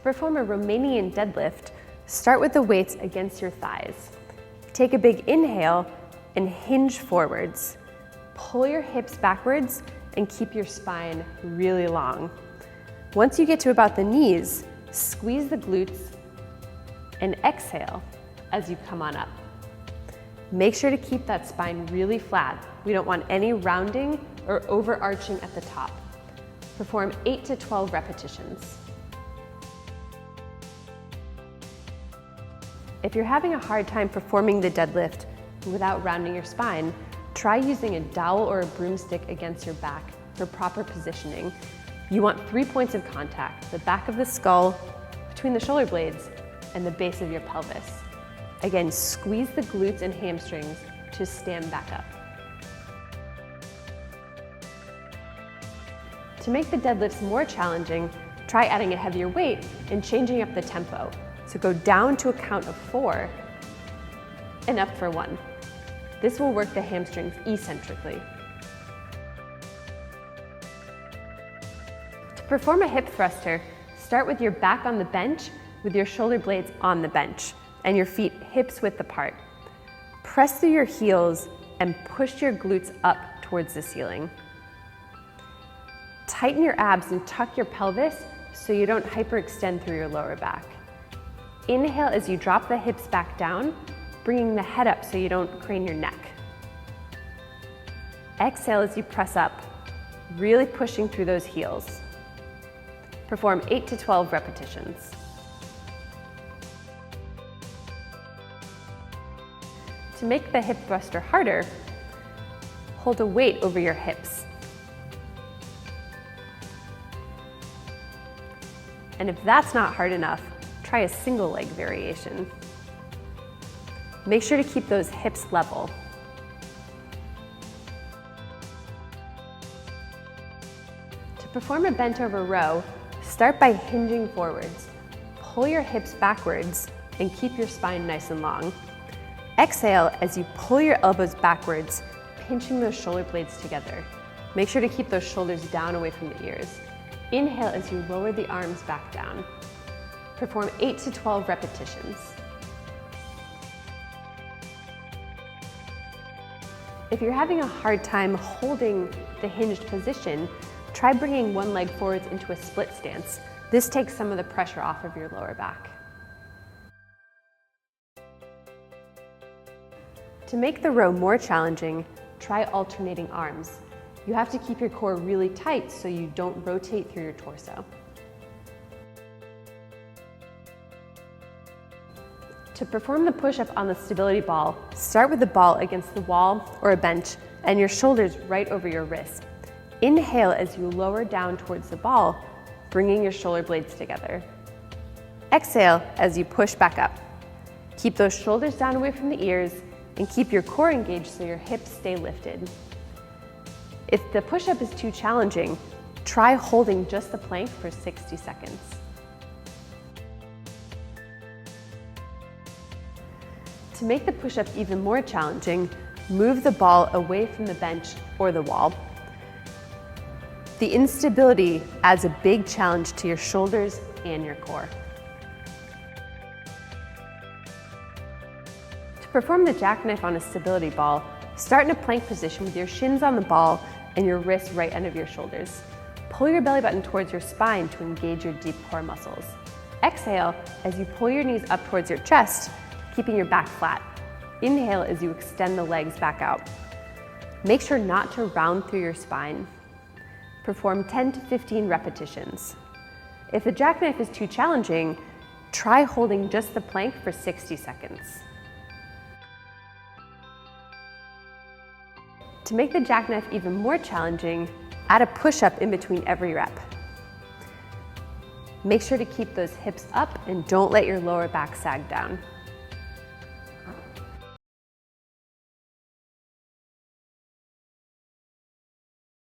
perform a Romanian deadlift, start with the weights against your thighs. Take a big inhale and hinge forwards. Pull your hips backwards and keep your spine really long. Once you get to about the knees, squeeze the glutes and exhale as you come on up. Make sure to keep that spine really flat. We don't want any rounding or overarching at the top. Perform 8 to 12 repetitions. If you're having a hard time performing the deadlift without rounding your spine, try using a dowel or a broomstick against your back for proper positioning. You want 3 points of contact: the back of the skull, between the shoulder blades, and the base of your pelvis. Again, squeeze the glutes and hamstrings to stand back up. To make the deadlifts more challenging, try adding a heavier weight and changing up the tempo. So go down to a count of 4 and up for 1. This will work the hamstrings eccentrically. To perform a hip thruster, start with your back on the bench with your shoulder blades on the bench and your feet hips width apart. Press through your heels and push your glutes up towards the ceiling. Tighten your abs and tuck your pelvis so you don't hyperextend through your lower back. Inhale as you drop the hips back down, bringing the head up so you don't crane your neck. Exhale as you press up, really pushing through those heels. Perform 8 to 12 repetitions. To make the hip thruster harder, hold a weight over your hips. And if that's not hard enough, try a single leg variation. Make sure to keep those hips level. To perform a bent over row, start by hinging forwards. Pull your hips backwards and keep your spine nice and long. Exhale as you pull your elbows backwards, pinching those shoulder blades together. Make sure to keep those shoulders down away from the ears. Inhale as you lower the arms back down. Perform 8 to 12 repetitions. If you're having a hard time holding the hinged position, try bringing one leg forwards into a split stance. This takes some of the pressure off of your lower back. To make the row more challenging, try alternating arms. You have to keep your core really tight so you don't rotate through your torso. To perform the push-up on the stability ball, start with the ball against the wall or a bench and your shoulders right over your wrists. Inhale as you lower down towards the ball, bringing your shoulder blades together. Exhale as you push back up. Keep those shoulders down away from the ears and keep your core engaged so your hips stay lifted. If the push-up is too challenging, try holding just the plank for 60 seconds. To make the push-up even more challenging, move the ball away from the bench or the wall. The instability adds a big challenge to your shoulders and your core. To perform the jackknife on a stability ball, start in a plank position with your shins on the ball and your wrists right under your shoulders. Pull your belly button towards your spine to engage your deep core muscles. Exhale as you pull your knees up towards your chest, keeping your back flat. Inhale as you extend the legs back out. Make sure not to round through your spine. Perform 10 to 15 repetitions. If the jackknife is too challenging, try holding just the plank for 60 seconds. To make the jackknife even more challenging, add a push-up in between every rep. Make sure to keep those hips up and don't let your lower back sag down.